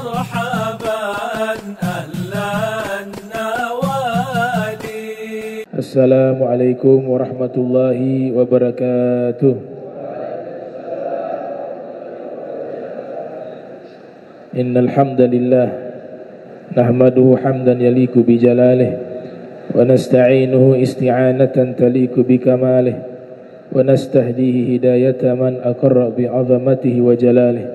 مرحبا أهلا النوادي. السلام عليكم ورحمة الله وبركاته. إن الحمد لله نحمده حمدا يليق بجلاله ونستعينه استعانة تليق بكماله ونستهديه هداية من أقر بعظمته وجلاله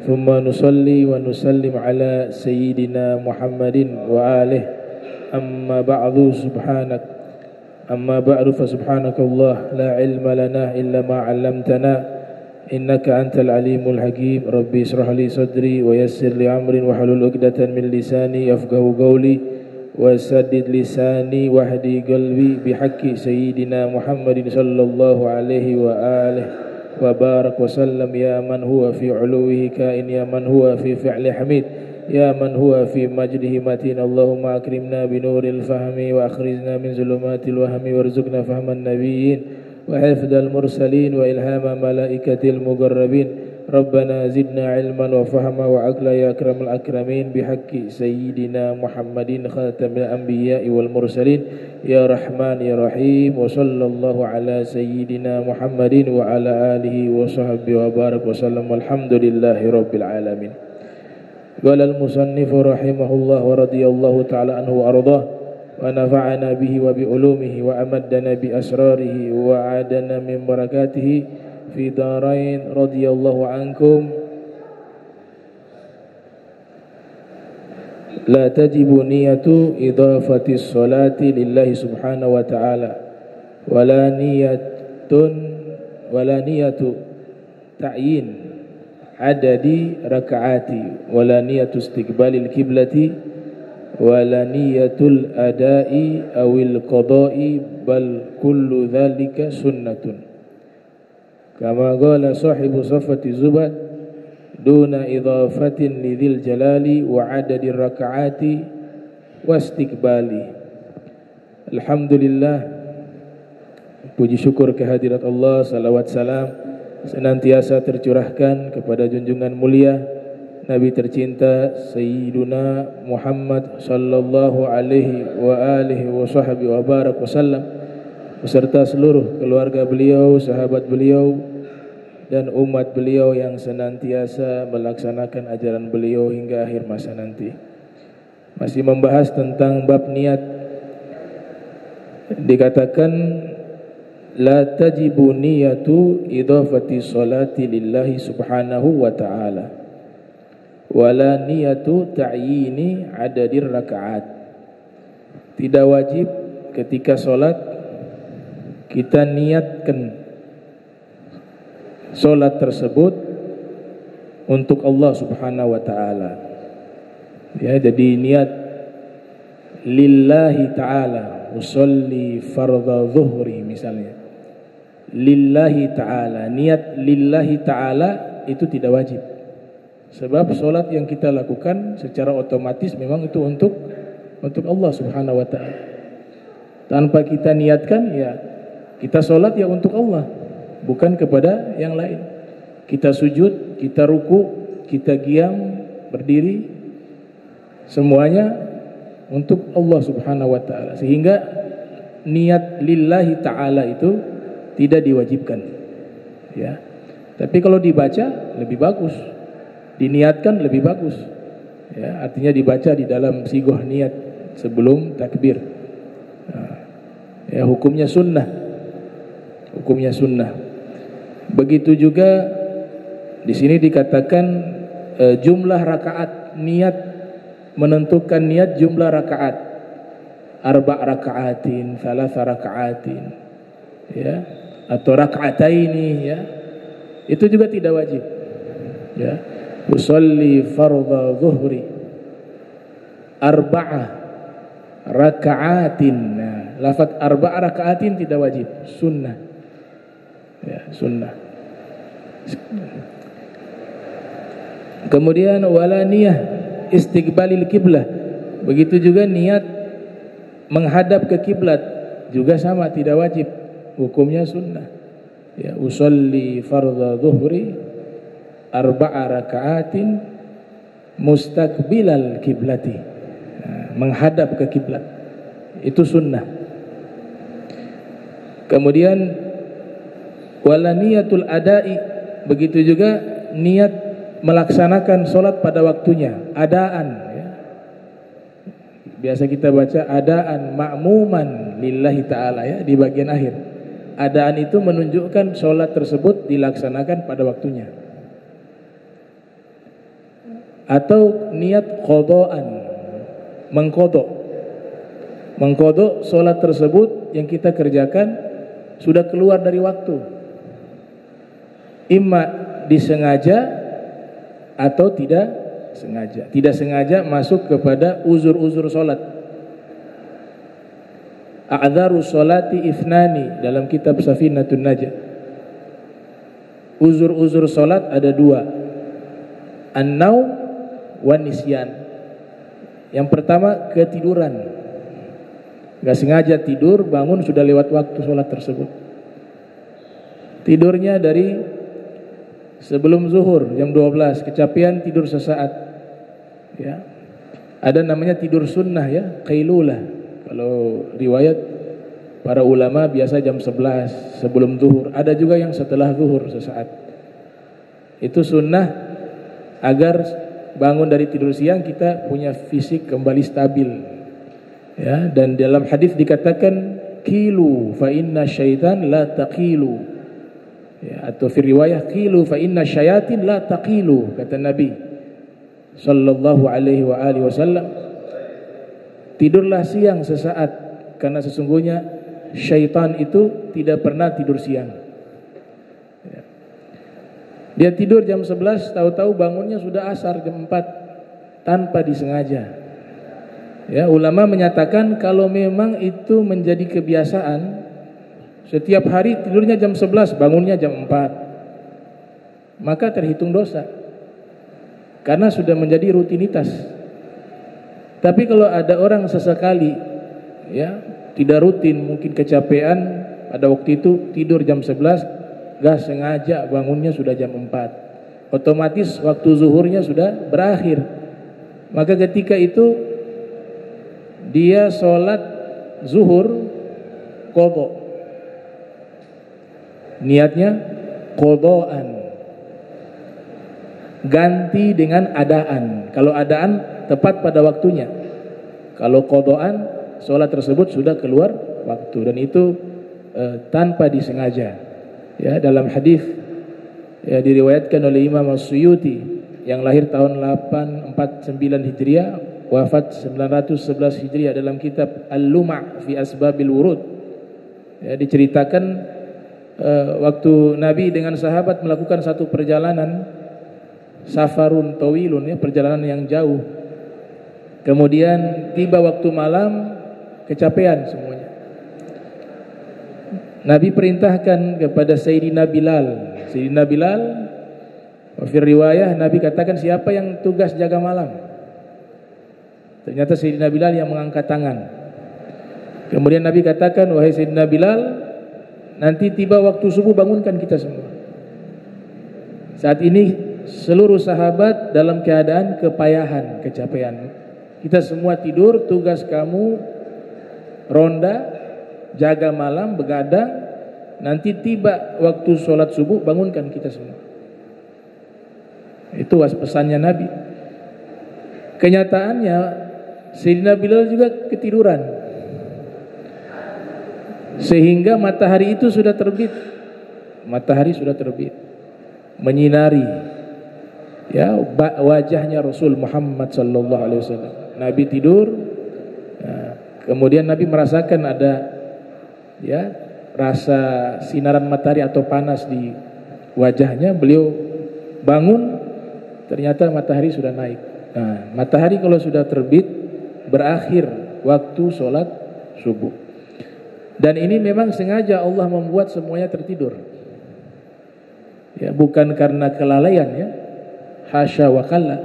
ثم نصلي ونسلم على سيدنا محمد وآله أما بعد فسبحانك الله لا علم لنا إلا ما علمتنا إنك أنت العليم الحكيم. ربي اشرح لي صدري ويسر لي أمري واحلل عقدة من لساني يفقهوا قولي وسدد لساني واهدي قلبي بحق سيدنا محمد صلى الله عليه وآله وبارك وسلم. يا من هو في علوه كائن، يا من هو في فعل حميد، يا من هو في مجده متين. اللهم أكرمنا بنور الفهم وأخرجنا من ظلمات الوهم وارزقنا فهم النبيين وحفظ المرسلين وإلهام ملائكة المقربين. ربنا زدنا علما وفهما وعقلا يا أكرم الأكرمين بحق سيدنا محمد خاتم الأنبياء والمرسلين يا رحمن يا رحيم. وصلى الله على سيدنا محمد وعلى آله وصحبه وبارك وسلم والحمد لله رب العالمين. قال المصنف رحمه الله ورضي الله تعالى عنه وأرضاه ونفعنا به وبعلومه وأمدنا بأسراره وعادنا من بركاته في دارين. رضي الله عنكم. لا تجب نية إضافة الصلاة لله سبحانه وتعالى ولا نية تعيين عدد ركعات ولا نية استقبال القبلة ولا نية الأداء أو القضاء بل كل ذلك سنة كما قال صاحب صفة الزبد دون إضافة لذي الجلال وعدد الركعات واستقباله. Alhamdulillah, puji syukur kehadirat Allah, salawat salam senantiasa tercurahkan kepada junjungan mulia Nabi tercinta Sayyiduna Muhammad sallallahu alaihi wa alihi wa sahbihi wa barak wasallam beserta seluruh keluarga beliau, sahabat beliau dan umat beliau yang senantiasa melaksanakan ajaran beliau hingga akhir masa nanti. Masih membahas tentang bab niat. Dikatakan la tajibu niyatu idafati sholati lillahi subhanahu wa ta'ala wala niyatu ta'yini adadir rakaat. Tidak wajib ketika sholat kita niatkan sholat tersebut untuk Allah subhanahu wa ta'ala, ya, jadi niat lillahi ta'ala, usolli fardha zuhri misalnya, lillahi ta'ala, niat lillahi ta'ala itu tidak wajib. Sebab sholat yang kita lakukan secara otomatis memang itu untuk Allah subhanahu wa ta'ala. Tanpa kita niatkan, ya kita sholat ya untuk Allah, bukan kepada yang lain. Kita sujud, kita ruku, kita qiyam, berdiri, semuanya untuk Allah subhanahu wa ta'ala. Sehingga niat lillahi ta'ala itu tidak diwajibkan, ya. Tapi kalau dibaca lebih bagus, diniatkan lebih bagus, ya. Artinya dibaca di dalam sigoh niat sebelum takbir. Ya, hukumnya sunnah. Hukumnya sunnah. Begitu juga di sini dikatakan jumlah rakaat, niat menentukan niat jumlah rakaat, arba' rakaatin, thalatha rakaatin, ya, atau rakaataini, ya, itu juga tidak wajib, ya. Usolli fardha zuhri arba'ah rakaatin. Nah, lafaz arba' rakaatin tidak wajib, sunnah, ya, sunnah. Kemudian wala niyah istiqbalil kiblah, begitu juga niat menghadap ke kiblat juga sama, tidak wajib, hukumnya sunnah, ya. Usolli fardha zuhri arba'a raka'atin mustaqbilal kiblati, menghadap ke kiblat. Itu sunnah. Kemudian wala niyatul adai, begitu juga niat melaksanakan sholat pada waktunya, adaan ya. Biasa kita baca adaan ma'muman lillahi ta'ala ya, di bagian akhir. Adaan itu menunjukkan sholat tersebut dilaksanakan pada waktunya. Atau niat qadaan, mengqada sholat tersebut yang kita kerjakan sudah keluar dari waktu, imma disengaja atau tidak sengaja. Tidak sengaja masuk kepada uzur-uzur sholat. A'dzarus sholati ifnani dalam kitab Safinatun Najah. Uzur-uzur sholat ada dua, an-naum wan nisyan. Yang pertama ketiduran, gak sengaja tidur, bangun sudah lewat waktu sholat tersebut. Tidurnya dari sebelum zuhur jam 12, kecapean tidur sesaat ya. Ada namanya tidur sunnah ya, qailulah. Kalau riwayat para ulama biasa jam 11 sebelum zuhur. Ada juga yang setelah zuhur sesaat. Itu sunnah agar bangun dari tidur siang kita punya fisik kembali stabil ya. Dan dalam hadis dikatakan kilu fa inna syaitan la taqilu ya, atau fi riwayah qilu fa inna syayatin la taqilu, kata Nabi sallallahu alaihi wa alihi wasallam, tidurlah siang sesaat karena sesungguhnya syaitan itu tidak pernah tidur siang ya. Dia tidur jam 11, tahu-tahu bangunnya sudah asar jam 4 tanpa disengaja ya. Ulama menyatakan kalau memang itu menjadi kebiasaan, setiap hari tidurnya jam 11, bangunnya jam 4, maka terhitung dosa karena sudah menjadi rutinitas. Tapi kalau ada orang sesekali ya, tidak rutin, mungkin kecapean pada waktu itu tidur jam 11, gak sengaja bangunnya sudah jam 4, otomatis waktu zuhurnya sudah berakhir. Maka ketika itu dia sholat zuhur qadha, niatnya qadhaan, ganti dengan adaan. Kalau adaan tepat pada waktunya, kalau qadhaan sholat tersebut sudah keluar waktu, dan itu tanpa disengaja ya. Dalam hadis ya, diriwayatkan oleh Imam As-Suyuti yang lahir tahun 849 Hijriah, wafat 911 Hijriah, dalam kitab Al-Luma' fi Asbabil Wurud ya, diceritakan waktu Nabi dengan sahabat melakukan satu perjalanan safarun tawilun ya, perjalanan yang jauh. Kemudian tiba waktu malam, kecapean semuanya. Nabi perintahkan kepada Sayyidina Bilal. Sayyidina Bilal, fi riwayah Nabi katakan, siapa yang tugas jaga malam? Ternyata Sayyidina Bilal yang mengangkat tangan. Kemudian Nabi katakan, wahai Sayyidina Bilal, nanti tiba waktu subuh bangunkan kita semua. Saat ini seluruh sahabat dalam keadaan kepayahan, kecapean. Kita semua tidur, tugas kamu ronda, jaga malam, begadang. Nanti tiba waktu sholat subuh, bangunkan kita semua. Itu pesannya Nabi. Kenyataannya Sayyidina Bilal juga ketiduran, sehingga matahari itu sudah terbit. Matahari sudah terbit, menyinari ya wajahnya Rasul Muhammad sallallahu alaihi wasallam. Nabi tidur, kemudian Nabi merasakan ada ya rasa sinaran matahari atau panas di wajahnya. Beliau bangun, ternyata matahari sudah naik. Nah, matahari kalau sudah terbit berakhir waktu sholat subuh. Dan ini memang sengaja Allah membuat semuanya tertidur ya, bukan karena kelalaian ya, hasya wa kalla,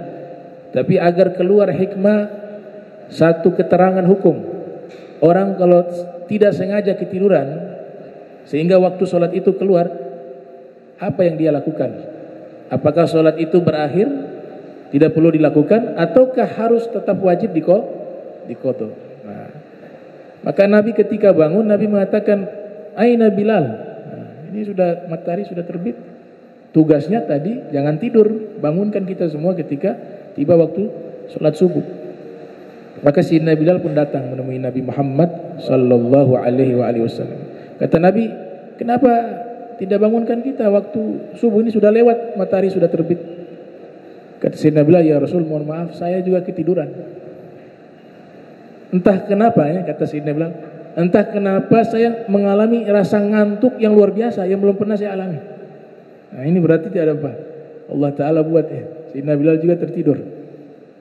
tapi agar keluar hikmah, satu keterangan hukum. Orang kalau tidak sengaja ketiduran sehingga waktu sholat itu keluar, apa yang dia lakukan? Apakah sholat itu berakhir Tidak perlu dilakukan ataukah harus tetap wajib diqadha? Nah, maka Nabi ketika bangun, Nabi mengatakan, "Aina Bilal?" Nah, ini sudah matahari sudah terbit. Tugasnya tadi jangan tidur, bangunkan kita semua ketika tiba waktu sholat subuh. Maka Sayyidina Bilal pun datang menemui Nabi Muhammad sallallahu alaihi wasallam. Kata Nabi, "Kenapa tidak bangunkan kita waktu subuh, ini sudah lewat, matahari sudah terbit?" Kata Sayyidina Bilal, "Ya Rasul, mohon maaf, saya juga ketiduran." Entah kenapa ya, kata Sayyidina Bilal, entah kenapa saya mengalami rasa ngantuk yang luar biasa yang belum pernah saya alami. Nah, ini berarti tidak ada apa? Allah Ta'ala buat ya. Sayyidina Bilal juga tertidur.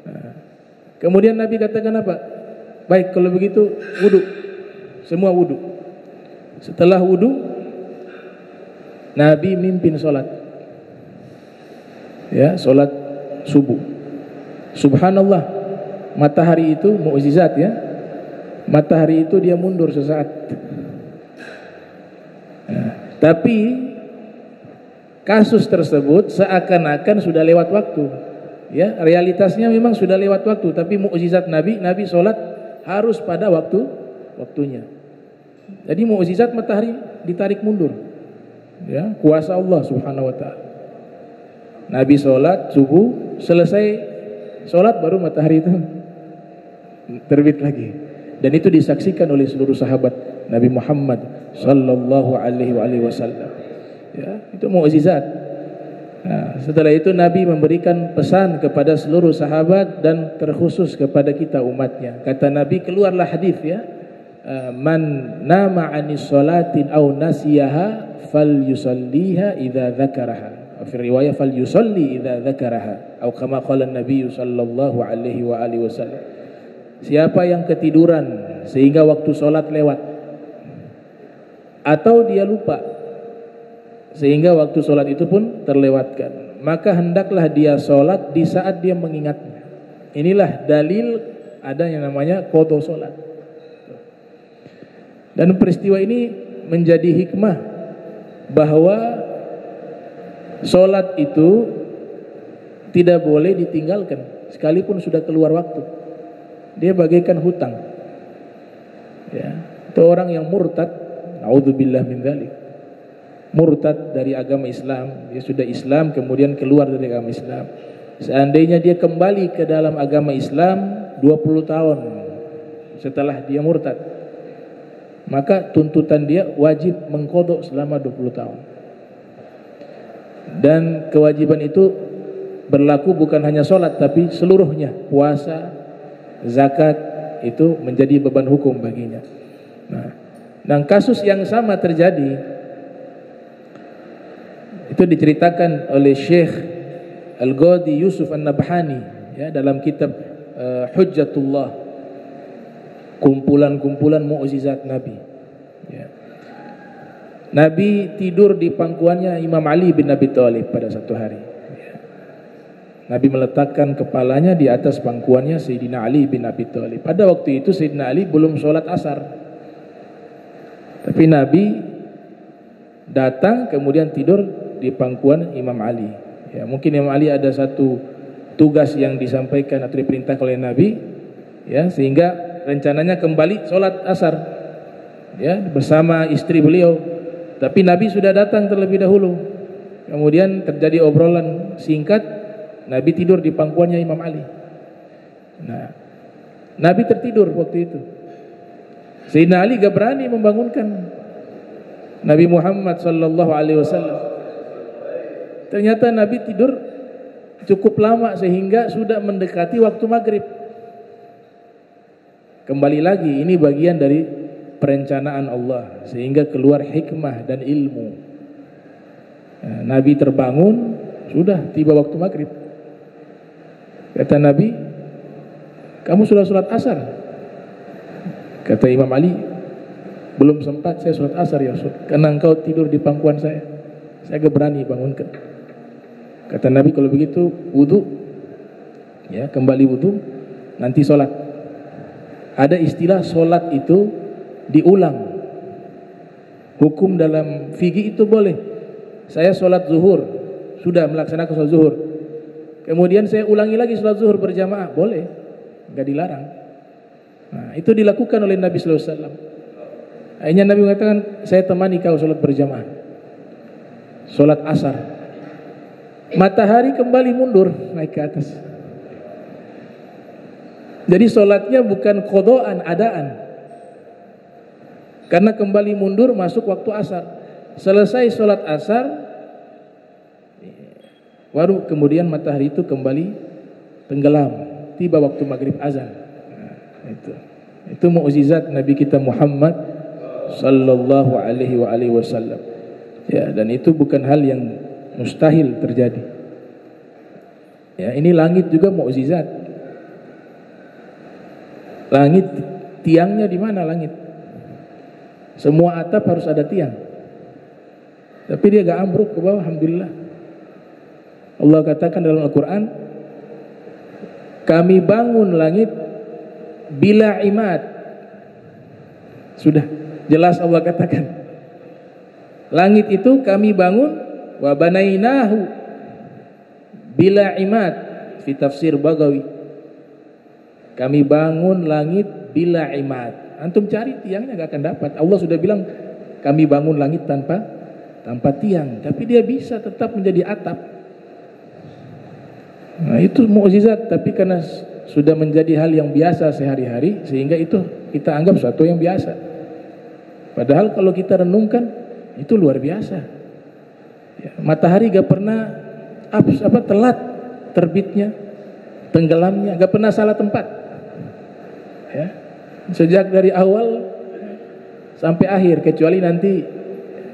Nah, kemudian Nabi katakan apa? Baik, kalau begitu wudu. Semua wudu. Setelah wudu, Nabi mimpin sholat. Ya, sholat subuh. Subhanallah, matahari itu mukjizat ya. Matahari itu dia mundur sesaat. Nah, tapi kasus tersebut seakan-akan sudah lewat waktu. Ya, realitasnya memang sudah lewat waktu, tapi mukjizat Nabi sholat harus pada waktunya. Jadi mukjizat matahari ditarik mundur. Ya, kuasa Allah Subhanahu wa taala. Nabi sholat subuh, selesai sholat baru matahari itu terbit lagi. Dan itu disaksikan oleh seluruh sahabat Nabi Muhammad sallallahu alaihi wasallam. Ya, itu mukjizat. Nah, setelah itu Nabi memberikan pesan kepada seluruh sahabat dan terkhusus kepada kita umatnya. Kata Nabi, keluarlah hadis ya, man nama anis sholatin aw nasiyaha falyusalliha idza dzakaraha. Fi riwayah falyusalli idza dzakaraha atau kama qala Nabi sallallahu alaihi wasallam. Siapa yang ketiduran sehingga waktu sholat lewat, atau dia lupa sehingga waktu sholat itu pun terlewatkan, maka hendaklah dia sholat di saat dia mengingatnya. Inilah dalil ada yang namanya qadha sholat. Dan peristiwa ini menjadi hikmah bahwa sholat itu tidak boleh ditinggalkan sekalipun sudah keluar waktu. Dia bagaikan hutang. Ya, itu orang yang murtad, naudzubillah min dzalik. Murtad dari agama Islam, dia sudah Islam kemudian keluar dari agama Islam. Seandainya dia kembali ke dalam agama Islam 20 tahun setelah dia murtad, maka tuntutan dia wajib mengqadha selama 20 tahun. Dan kewajiban itu berlaku bukan hanya sholat tapi seluruhnya, puasa, zakat, itu menjadi beban hukum baginya. Nah, dan kasus yang sama terjadi itu diceritakan oleh Syekh Al-Ghadi Yusuf An-Nabhani ya, dalam kitab Hujjatullah, kumpulan-kumpulan mukjizat Nabi ya. Nabi tidur di pangkuannya Imam Ali bin Abi Thalib pada satu hari ya. Nabi meletakkan kepalanya di atas pangkuannya Sayyidina Ali bin Abi Thalib. Pada waktu itu Sayyidina Ali belum sholat asar, tapi Nabi datang kemudian tidur di pangkuan Imam Ali ya. Mungkin Imam Ali ada satu tugas yang disampaikan atau diperintah oleh Nabi ya, sehingga rencananya kembali sholat asar ya bersama istri beliau. Tapi Nabi sudah datang terlebih dahulu. Kemudian terjadi obrolan singkat, Nabi tidur di pangkuannya Imam Ali. Nah, Nabi tertidur waktu itu. Sayyidina Ali gak berani membangunkan Nabi Muhammad sallallahu alaihi wasallam. Ternyata Nabi tidur cukup lama sehingga sudah mendekati waktu maghrib. Kembali lagi, ini bagian dari perencanaan Allah sehingga keluar hikmah dan ilmu. Nah, Nabi terbangun, sudah tiba waktu maghrib. Kata Nabi, kamu sudah sholat asar? Kata Imam Ali, belum sempat saya sholat asar ya Rasul, karena engkau tidur di pangkuan saya gak berani bangunkan. Kata Nabi, kalau begitu wudu ya, kembali wudu, nanti sholat. Ada istilah sholat itu diulang. Hukum dalam fikih itu boleh. Saya sholat zuhur, sudah melaksanakan sholat zuhur, Kemudian saya ulangi lagi sholat zuhur berjamaah, boleh, nggak dilarang. Nah, itu dilakukan oleh Nabi sallallahu alaihi wasallam. Akhirnya Nabi mengatakan, saya temani kau sholat berjamaah, sholat asar. Matahari kembali mundur naik ke atas. Jadi sholatnya bukan qadaan, adaan, karena kembali mundur masuk waktu asar. Selesai sholat asar, baru kemudian matahari itu kembali tenggelam, tiba waktu maghrib azan. Nah, itu mukjizat Nabi kita Muhammad sallallahu alaihi wasallam. Ya, dan itu bukan hal yang mustahil terjadi. Ya, ini langit juga mukjizat. Langit, tiangnya di mana langit? Semua atap harus ada tiang. Tapi dia gak ambruk ke bawah, alhamdulillah. Allah katakan dalam Al-Quran, kami bangun langit bila imad. Sudah jelas Allah katakan, langit itu kami bangun wa banainahu bila imad. Fi tafsir Bagawi, kami bangun langit bila imad. Antum cari tiangnya gak akan dapat. Allah sudah bilang kami bangun langit tanpa tiang, tapi dia bisa tetap menjadi atap. Nah, itu mukjizat, tapi karena sudah menjadi hal yang biasa sehari-hari, sehingga itu kita anggap suatu yang biasa. Padahal kalau kita renungkan, itu luar biasa. Ya, matahari gak pernah telat terbitnya, tenggelamnya, gak pernah salah tempat. Ya, sejak dari awal sampai akhir, kecuali nanti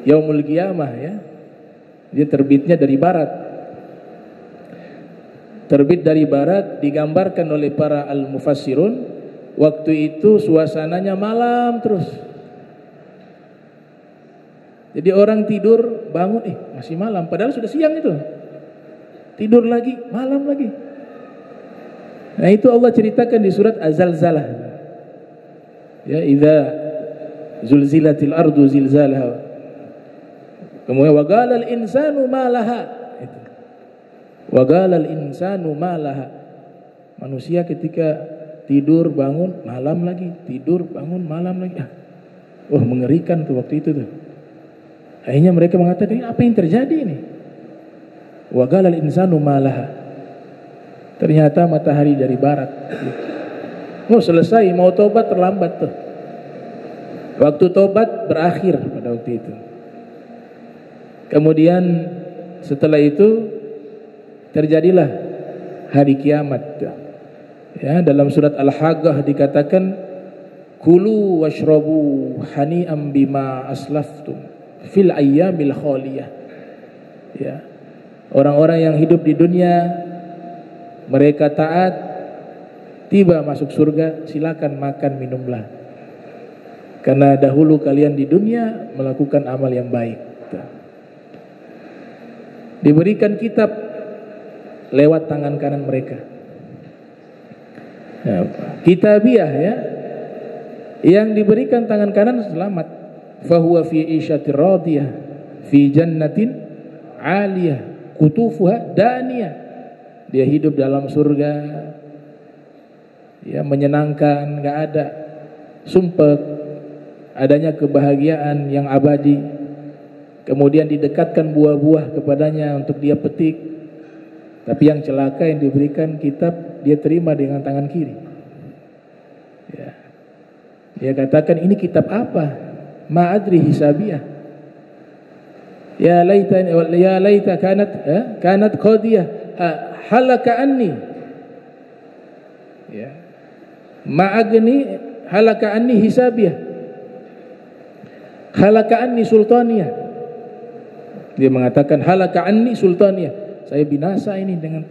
yaumul qiyamah, ya, dia terbitnya dari barat. Terbit dari barat digambarkan oleh para al-mufassirun, waktu itu suasananya malam terus. Jadi orang tidur bangun, masih malam, padahal sudah siang itu. Tidur lagi, malam lagi. Nah, itu Allah ceritakan di surat Az-Zalzalah. Ya, idza zulzilatil ardu zilzalaha. Kemudian wa qalal insanu ma laha. Wa qalal insanu ma laha. Manusia ketika tidur bangun malam lagi, tidur bangun malam lagi. Wah, mengerikan tuh waktu itu tuh. Akhirnya mereka mengatakan, apa yang terjadi ini? Wa qalal insanu ma laha. Ternyata matahari dari barat. Oh, selesai, mau tobat terlambat tuh. Waktu tobat berakhir pada waktu itu. Kemudian setelah itu terjadilah hari kiamat. Ya, dalam surat Al-Haqqah dikatakan, kulu washrabu hani'am bima aslaftum fil ayyamil khaliyah. Ya. Orang-orang yang hidup di dunia, mereka taat, tiba masuk surga, silakan makan minumlah. Karena dahulu kalian di dunia melakukan amal yang baik. Diberikan kitab lewat tangan kanan mereka. Ya, kitabiah, ya. Yang diberikan tangan kanan selamat. Fahuwa fi isyatir radiyah fi jannatin aliyah kutufuha daniyah. Dia hidup dalam surga, ya, menyenangkan, gak ada sumpek, adanya kebahagiaan yang abadi. Kemudian didekatkan buah-buah kepadanya untuk dia petik. Tapi yang celaka yang diberikan kitab, dia terima dengan tangan kiri. Ya. Dia katakan, ini kitab apa? Ma'adri hisabiyah. Ya laita kanat qadiyah halaka anni. Ya. Ma'agni halaka anni hisabiyah. Halaka anni sultaniyah. Dia mengatakan halaka anni sultaniyah. Saya binasa ini dengan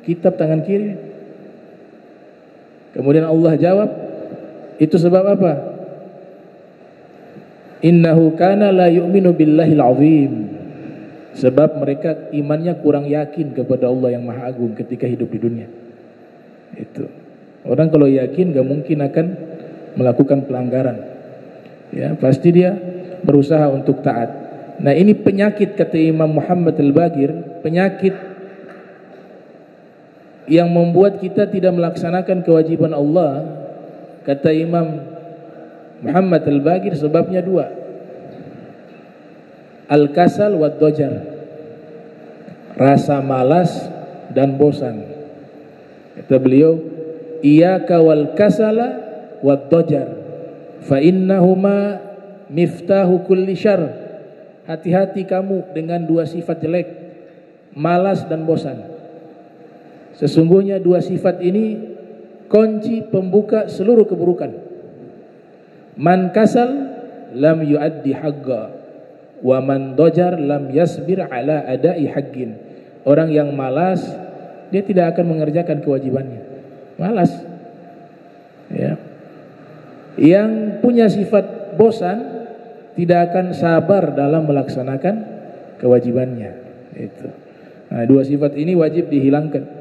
kitab tangan kiri. Kemudian Allah jawab, itu sebab apa? Innahu kana la yu'minu billahil azim. Sebab mereka imannya kurang yakin kepada Allah yang Maha Agung ketika hidup di dunia. Itu. Orang kalau yakin gak mungkin akan melakukan pelanggaran. Ya, pasti dia berusaha untuk taat. Nah, ini penyakit, kata Imam Muhammad Al-Bagir, penyakit yang membuat kita tidak melaksanakan kewajiban Allah, kata Imam Muhammad Al-Baqir, sebabnya dua. Al-kasal wa dojar, rasa malas dan bosan. Kata beliau, iyyaka wal kasala wa dojar fa innahuma miftahu kulli syarr. Hati-hati kamu dengan dua sifat jelek, malas dan bosan. Sesungguhnya dua sifat ini kunci pembuka seluruh keburukan. Man kasal lam yuaddi haqqa wa man dojar lam yasbir ala adai haqqin. Orang yang malas, dia tidak akan mengerjakan kewajibannya. Malas. Ya. Yang punya sifat bosan tidak akan sabar dalam melaksanakan kewajibannya. Itu. Nah, dua sifat ini wajib dihilangkan.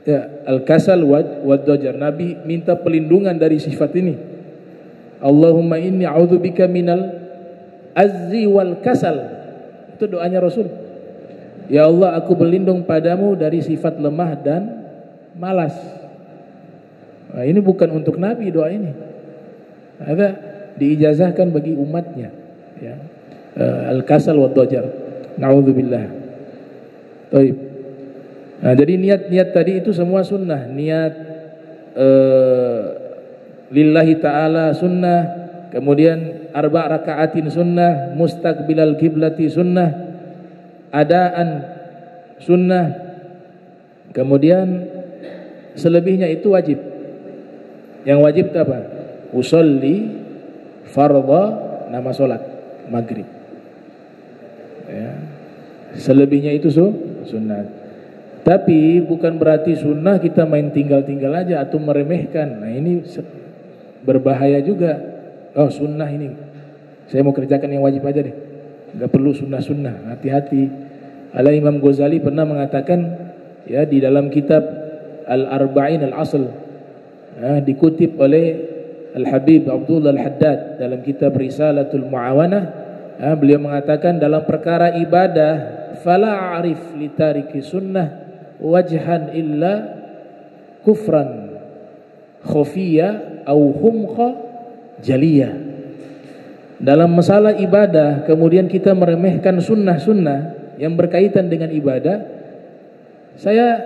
Ya, al-kasal wa dojar. Nabi minta pelindungan dari sifat ini. Allahumma inni a'udzubika minal azzi wal kasal. Itu doanya Rasul. Ya Allah, aku berlindung padamu dari sifat lemah dan malas. Nah, ini bukan untuk Nabi doa ini. Ada diijazahkan bagi umatnya. Ya. Al-kasal wa dojar. Na'udzubillah. Baik. Nah, jadi niat-niat tadi itu semua sunnah. Niat lillahi ta'ala sunnah, kemudian arba' raka'atin sunnah, mustaqbilal kiblati sunnah, adaan sunnah, kemudian selebihnya itu wajib. Yang wajib itu apa? Usolli fardha, nama solat maghrib. Ya. Selebihnya itu sunnah. Tapi bukan berarti sunnah kita main tinggal-tinggal aja atau meremehkan. Nah, ini berbahaya juga. Oh, sunnah ini saya mau kerjakan yang wajib aja deh, nggak perlu sunnah-sunnah. Hati-hati. Imam Ghazali pernah mengatakan, ya, di dalam kitab Al-Arba'in Al-Asl, dikutip oleh Al-Habib Abdullah Al-Haddad dalam kitab Risalatul Mu'awanah, beliau mengatakan dalam perkara ibadah, fala a'rif li tariki sunnah wajhan illa kufran khafiyya au humqa jaliyah. Dalam masalah ibadah kemudian kita meremehkan sunnah-sunnah yang berkaitan dengan ibadah, saya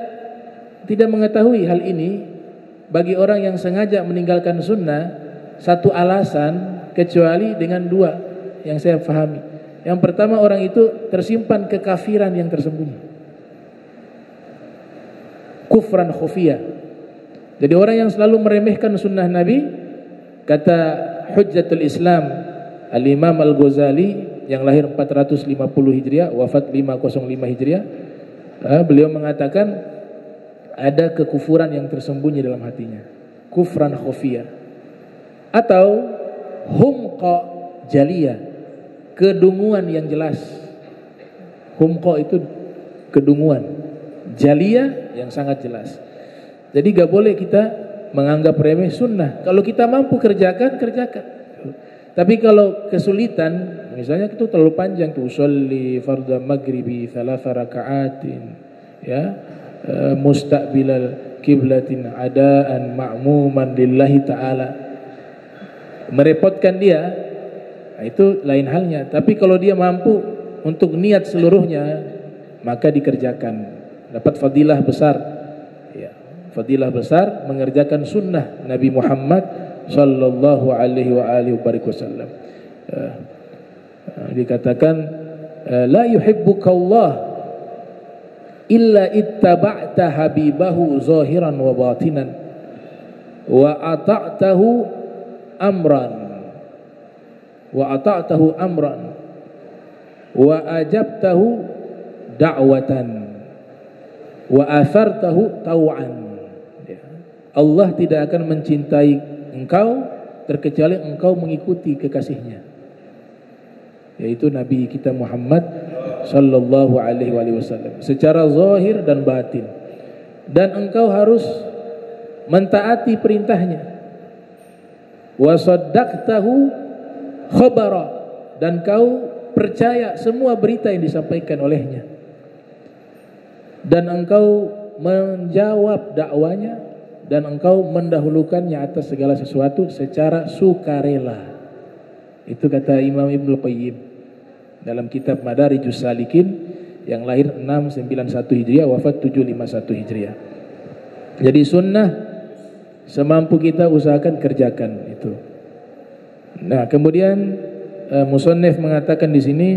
tidak mengetahui hal ini bagi orang yang sengaja meninggalkan sunnah satu alasan kecuali dengan dua yang saya pahami. Yang pertama, orang itu tersimpan kekafiran yang tersembunyi, kufran khufiyah. Jadi orang yang selalu meremehkan sunnah Nabi, kata Hujjatul Islam Al-Imam Al-Ghazali yang lahir 450 Hijriah, wafat 505 Hijriah, beliau mengatakan ada kekufuran yang tersembunyi dalam hatinya, kufran khufiyah, atau humqa jaliyah, kedunguan yang jelas. Humqa itu kedunguan, jaliyah yang sangat jelas. Jadi gak boleh kita menganggap remeh sunnah. Kalau kita mampu kerjakan, kerjakan. Tapi kalau kesulitan, misalnya itu terlalu panjang tuh, usolli fardha maghribi 3 raka'atin, ya, mustaqbilal kiblatin adaan ma'muman lillahi ta'ala, merepotkan dia, nah itu lain halnya. Tapi kalau dia mampu untuk niat seluruhnya, maka dikerjakan, dapat fadilah besar, ya, fadilah besar mengerjakan sunnah Nabi Muhammad sallallahu alaihi wa alihi wasallam. Dikatakan la yuhibbukallah illa ittaba'ta habibahu zahiran wa batinan wa ata'tahu amran wa ajabtahu da'watan wa athartahu taw'an. Allah tidak akan mencintai engkau terkecuali engkau mengikuti kekasihnya, yaitu Nabi kita Muhammad sallallahu alaihi wasallam secara zahir dan batin, dan engkau harus mentaati perintahnya. Wa saddaqtahu khabara, dan kau percaya semua berita yang disampaikan olehnya, dan engkau menjawab dakwanya dan engkau mendahulukannya atas segala sesuatu secara sukarela. Itu kata Imam Ibnu Qayyim dalam kitab Madarijus Salikin yang lahir 691 Hijriah, wafat 751 Hijriah. Jadi sunnah semampu kita usahakan kerjakan itu. Nah, kemudian musannif mengatakan di sini,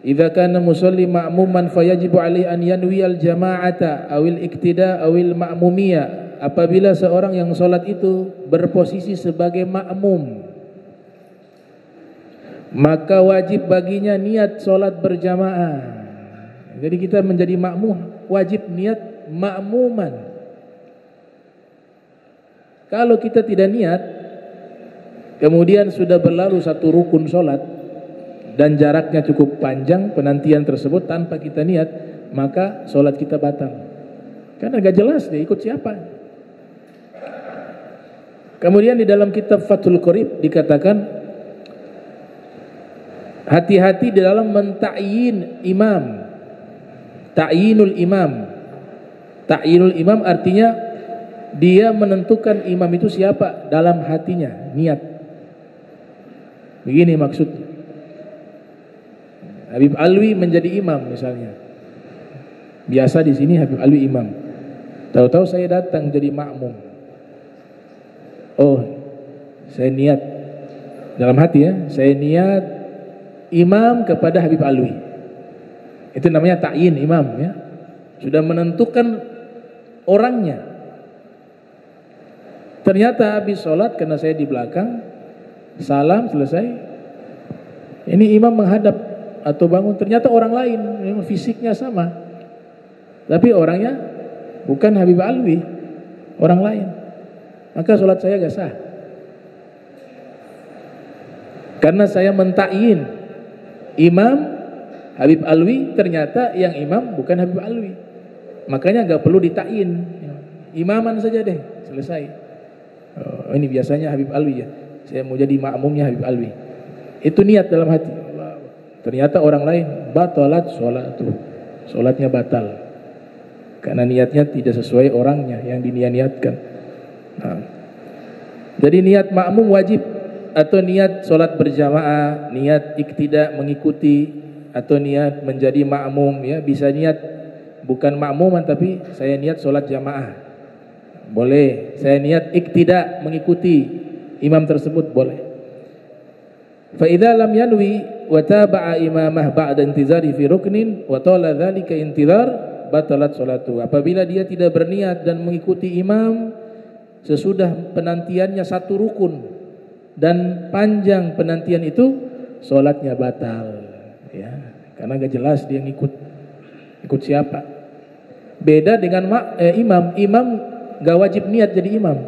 idza kana musalli ma'muman fayajibu alaihi an yanwi al-jama'ata awil iktida awil ma'mumiyah. Apabila seorang yang salat itu berposisi sebagai makmum, maka wajib baginya niat salat berjamaah. Jadi kita menjadi makmum wajib niat makmuman. Kalau kita tidak niat, kemudian sudah berlalu satu rukun salat dan jaraknya cukup panjang penantian tersebut tanpa kita niat, maka salat kita batal. Karena gak jelas dia ikut siapa. Kemudian di dalam kitab Fathul Qorib dikatakan, hati-hati di dalam menta'yin imam. Ta'yinul imam. Ta'yinul imam artinya dia menentukan imam itu siapa dalam hatinya, niat. Begini maksudnya. Habib Alwi menjadi imam misalnya. Biasa di sini Habib Alwi imam. Tahu-tahu saya datang jadi makmum. Oh, saya niat dalam hati ya, saya niat imam kepada Habib Alwi. Itu namanya ta'yin imam ya. Sudah menentukan orangnya. Ternyata habis sholat karena saya di belakang, salam selesai, ini imam menghadap atau bangun, ternyata orang lain, memang fisiknya sama, tapi orangnya bukan Habib Alwi, orang lain, maka sholat saya gak sah. Karena saya mentakyin imam Habib Alwi, ternyata yang imam bukan Habib Alwi. Makanya gak perlu ditakyin, imaman saja deh, selesai. Oh, ini biasanya Habib Alwi ya, saya mau jadi makmumnya Habib Alwi. Itu niat dalam hati. Ternyata orang lain, batalat sholatnya batal. Karena niatnya tidak sesuai orangnya yang diniat-niatkan. Nah, jadi niat makmum wajib, atau niat sholat berjamaah, niat iktida mengikuti, atau niat menjadi makmum ya, bisa niat bukan makmuman tapi saya niat sholat jamaah, boleh. Saya niat iktida mengikuti imam tersebut, boleh. Fa idza lam yanwi wa taba'a imamah ba'da intizari fi ruknin wa tala dzalika intizar batalat sholatu. Apabila dia tidak berniat dan mengikuti imam sesudah penantiannya satu rukun dan panjang penantian itu, sholatnya batal. Ya, karena gak jelas dia ikut siapa. Beda dengan imam. Imam gak wajib niat jadi imam.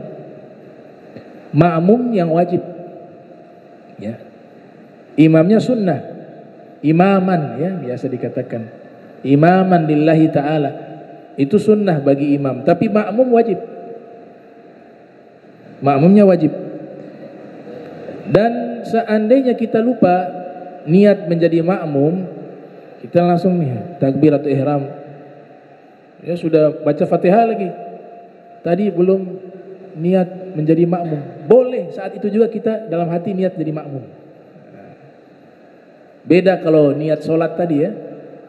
Makmum yang wajib. Ya. Imamnya sunnah. Imaman ya, biasa dikatakan. Imaman lillahi ta'ala. Itu sunnah bagi imam, tapi makmum wajib. Makmumnya wajib. Dan seandainya kita lupa niat menjadi makmum, kita langsung nih takbiratul ihram. Ya sudah baca Fatihah lagi. Tadi belum niat menjadi makmum. Boleh saat itu juga kita dalam hati niat jadi makmum. Beda kalau niat sholat tadi ya.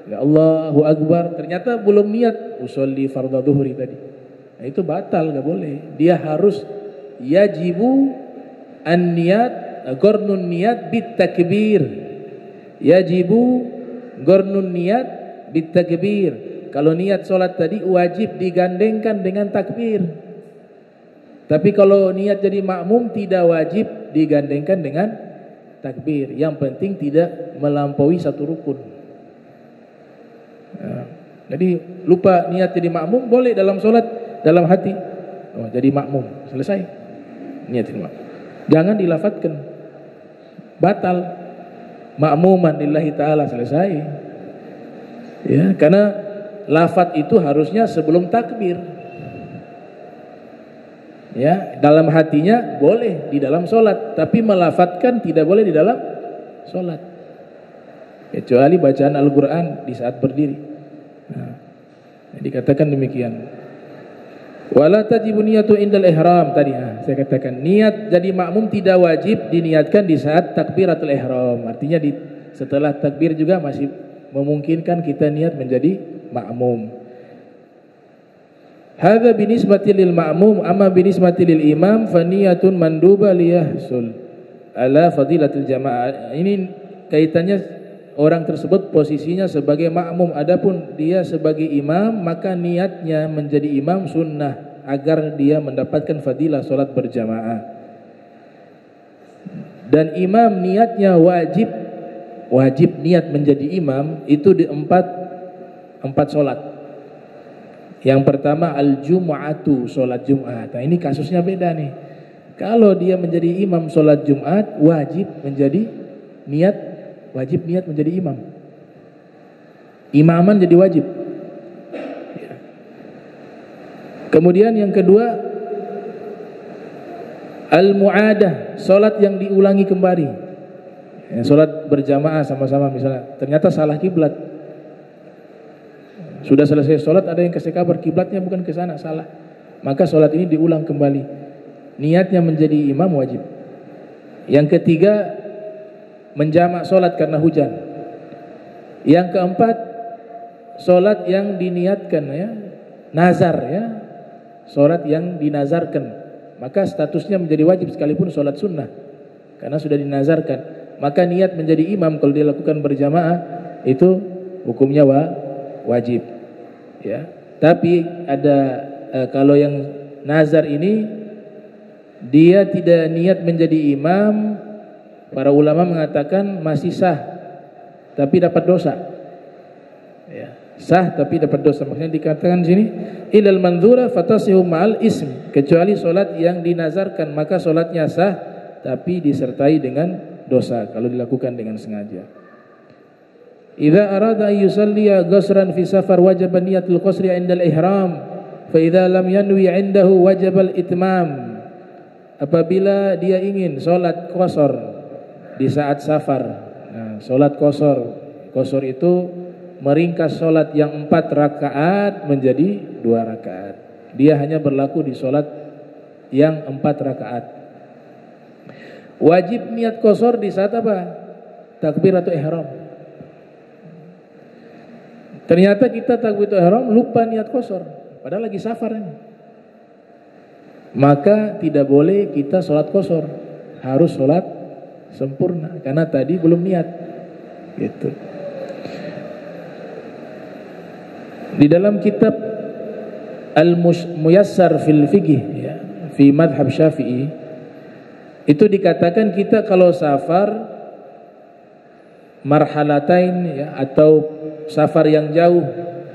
Ya Allahu Akbar, ternyata belum niat usolli fardhu dhuhri tadi. Nah, itu batal, gak boleh. Dia harus yajibu an niat, gornun niat bit takbir. Yajibu gornun niat bit takbir. Kalau niat sholat tadi wajib digandengkan dengan takbir. Tapi kalau niat jadi makmum tidak wajib digandengkan dengan takbir. Yang penting tidak melampaui satu rukun. Nah, jadi lupa niat jadi makmum boleh dalam sholat, dalam hati. Oh, jadi makmum, selesai. Niat jadi makmum. Jangan dilafadzkan. Batal. Makmuman lillahi ta'ala, selesai. Ya, karena lafaz itu harusnya sebelum takbir. Ya, dalam hatinya boleh di dalam sholat, tapi melafadzkan tidak boleh di dalam sholat. Kecuali bacaan Al-Quran di saat berdiri. Nah, dikatakan demikian. Wala tajibu niyatu indal ihram tadi saya katakan niat jadi makmum tidak wajib diniatkan di saat takbiratul ihram. Artinya setelah takbir juga masih memungkinkan kita niat menjadi makmum. Hadza binisbati lil ma'mum, amma binisbati lil imam fa niyatun manduba liyahsul ala fadilatul jamaah. Ini kaitannya orang tersebut posisinya sebagai makmum, adapun dia sebagai imam maka niatnya menjadi imam sunnah agar dia mendapatkan fadilah salat berjamaah. Dan imam niatnya wajib niat menjadi imam itu di empat salat. Yang pertama al-jum'atu, salat Jumat. Nah, ini kasusnya beda nih. Kalau dia menjadi imam salat Jumat wajib niat menjadi imam. Imaman jadi wajib. Kemudian yang kedua al-mu'adah, salat yang diulangi kembali. Salat berjamaah sama-sama misalnya ternyata salah kiblat. Sudah selesai salat ada yang kasih kabar kiblatnya bukan ke sana, salah. Maka salat ini diulang kembali. Niatnya menjadi imam wajib. Yang ketiga menjamak salat karena hujan. Yang keempat salat yang diniatkan nazar salat yang dinazarkan. Maka statusnya menjadi wajib sekalipun salat sunnah karena sudah dinazarkan. Maka niat menjadi imam kalau dilakukan berjamaah itu hukumnya wajib. Ya, tapi ada kalau yang nazar ini dia tidak niat menjadi imam, para ulama mengatakan masih sah tapi dapat dosa. Ya, sah tapi dapat dosa. Maksudnya dikatakan di sini ilal manzura fatasihu ma'al ism, kecuali salat yang dinazarkan maka salatnya sah tapi disertai dengan dosa kalau dilakukan dengan sengaja. Idza arada an yusalliya qasran fi safar wajib niyatul qasri 'inda al-ihram, fa idza lam yanwi 'indahu wajib al-itmam. Apabila dia ingin salat qasar di saat safar. Nah, salat qasar itu meringkas salat yang 4 rakaat menjadi 2 rakaat. Dia hanya berlaku di salat yang 4 rakaat. Wajib niat qasar di saat apa? Takbiratul ihram. Ternyata kita takbiratul ihram lupa niat qasar, padahal lagi safar ini. Maka tidak boleh kita sholat qasar, harus sholat sempurna karena tadi belum niat. Gitu. Di dalam kitab Al-Muyassar fil Fiqh fi madhab Syafi'i itu dikatakan kita kalau safar marhalatain atau safar yang jauh,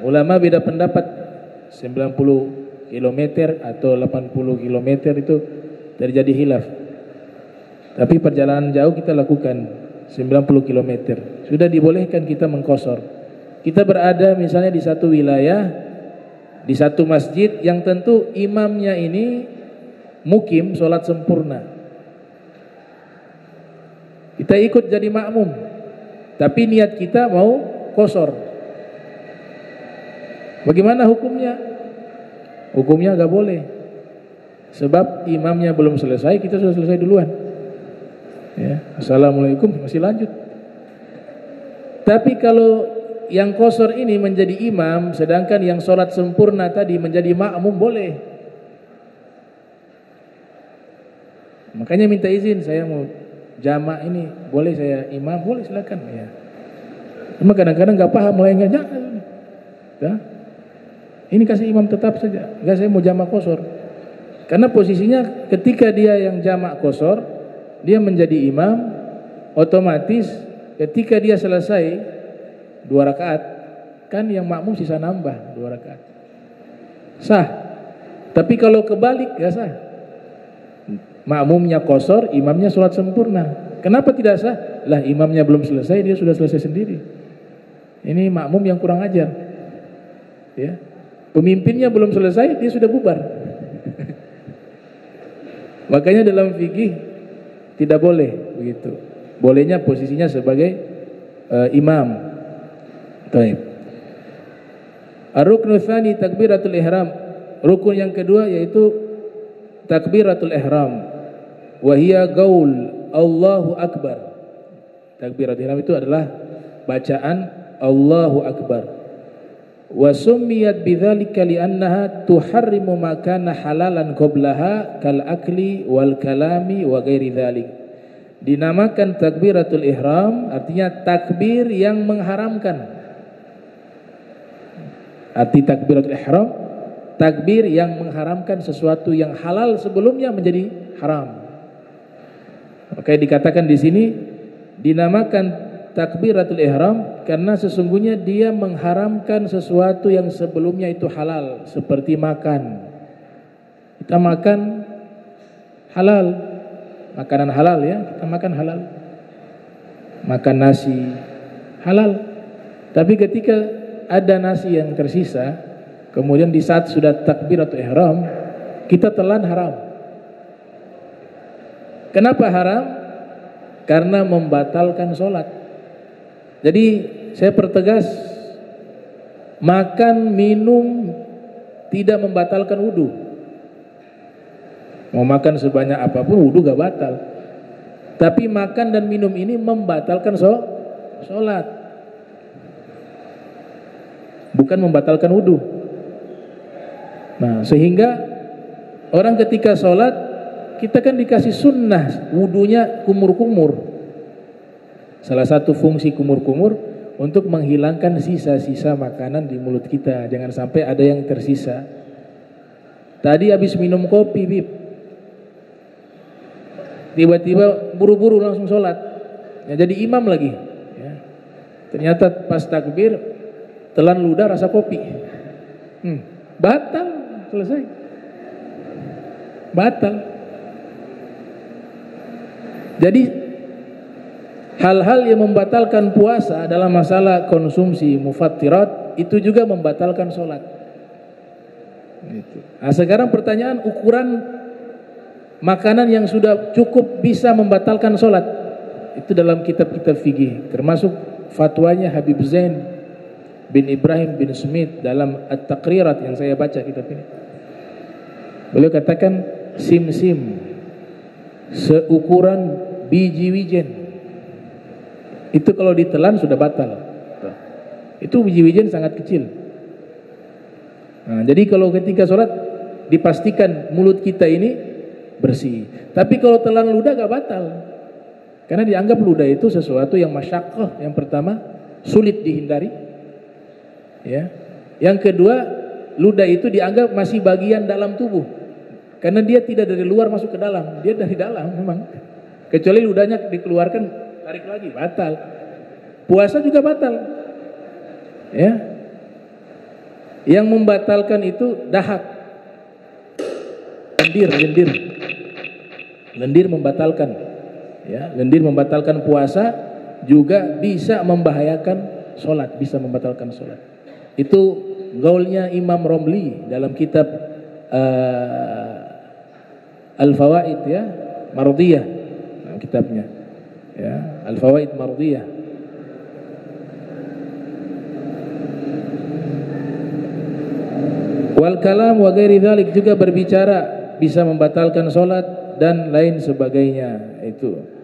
ulama beda pendapat 90 km atau 80 km itu terjadi khilaf. Tapi perjalanan jauh kita lakukan 90 km. Sudah dibolehkan kita mengqasar. Kita berada misalnya di satu wilayah, di satu masjid yang tentu imamnya ini mukim sholat sempurna. Kita ikut jadi makmum, tapi niat kita mau qasar. Bagaimana hukumnya? Hukumnya enggak boleh. Sebab imamnya belum selesai, kita sudah selesai duluan. Ya, assalamualaikum masih lanjut. Tapi kalau yang qasar ini menjadi imam, sedangkan yang sholat sempurna tadi menjadi makmum, boleh. Makanya minta izin, saya mau jamak ini, boleh saya imam? Boleh, silakan ya. Cuma kadang-kadang enggak paham, mulai enggak ya. Ini kasih imam tetap saja. Enggak, saya mau jamak qasar. Karena posisinya ketika dia yang jamak qasar, dia menjadi imam, otomatis ketika dia selesai 2 rakaat, kan yang makmum sisa nambah 2 rakaat. Sah. Tapi kalau kebalik enggak sah. Makmumnya qasar, imamnya sholat sempurna. Kenapa tidak sah? Lah imamnya belum selesai, dia sudah selesai sendiri. Ini makmum yang kurang ajar. Ya. Pemimpinnya belum selesai, dia sudah bubar. Makanya dalam fikih tidak boleh begitu. Bolehnya posisinya sebagai imam. Baik. Ar-ruknu tsani takbiratul ihram. Rukun yang kedua yaitu takbiratul ihram. Wa hiya qaul Allahu akbar. Takbiratul ihram itu adalah bacaan Allahu akbar. Wa summiyat bidzalika li'annaha tuharrimu ma kana halalan qablaha kal akli wal kalami wa ghairi dzalik. Dinamakan takbiratul ihram artinya takbir yang mengharamkan. Arti takbiratul ihram, takbir yang mengharamkan sesuatu yang halal sebelumnya menjadi haram. Maka dikatakan di sini dinamakan takbiratul ihram karena sesungguhnya dia mengharamkan sesuatu yang sebelumnya itu halal, seperti makan. Kita makan halal, makanan halal ya, kita makan halal. Makan nasi halal. Tapi ketika ada nasi yang tersisa, kemudian di saat sudah takbiratul ihram, kita telan haram. Kenapa haram? Karena membatalkan sholat. Jadi saya pertegas, makan, minum tidak membatalkan wudu. Mau makan sebanyak apapun wudu gak batal. Tapi makan dan minum ini membatalkan sholat. Bukan membatalkan wudu. Nah, sehingga orang ketika sholat, kita kan dikasih sunnah wudunya kumur-kumur. Salah satu fungsi kumur-kumur untuk menghilangkan sisa-sisa makanan di mulut kita. Jangan sampai ada yang tersisa. Tadi habis minum kopi, Bib, tiba-tiba buru-buru langsung sholat ya, jadi imam lagi ya. Ternyata pas takbir telan ludah rasa kopi, batal, selesai, batal. Jadi hal-hal yang membatalkan puasa dalam masalah konsumsi mufattirat itu juga membatalkan sholat. Nah, sekarang pertanyaan, ukuran makanan yang sudah cukup bisa membatalkan sholat itu dalam kitab-kitab fikih, termasuk fatwanya Habib Zain bin Ibrahim bin Smith dalam At-Taqrirat yang saya baca kitab ini. Beliau katakan sim-sim seukuran biji wijen itu kalau ditelan sudah batal. Itu biji wijen sangat kecil. Nah, jadi kalau ketika sholat dipastikan mulut kita ini bersih. Tapi kalau telan ludah gak batal, karena dianggap ludah itu sesuatu yang masyaqqah. Yang pertama sulit dihindari ya. Yang kedua, ludah itu dianggap masih bagian dalam tubuh, karena dia tidak dari luar masuk ke dalam, dia dari dalam memang. Kecuali ludahnya dikeluarkan, tarik lagi, batal. Puasa juga batal ya. Yang membatalkan itu dahak, lendir membatalkan ya. Lendir membatalkan puasa, juga bisa membahayakan sholat, bisa membatalkan sholat. Itu gaulnya Imam Romli dalam kitab Al-Fawaid ya, Mardiyah kitabnya ya, Al-Fawaid Mardiyah. Wal kalam wa ghairi dzalik, juga berbicara bisa membatalkan sholat dan lain sebagainya itu.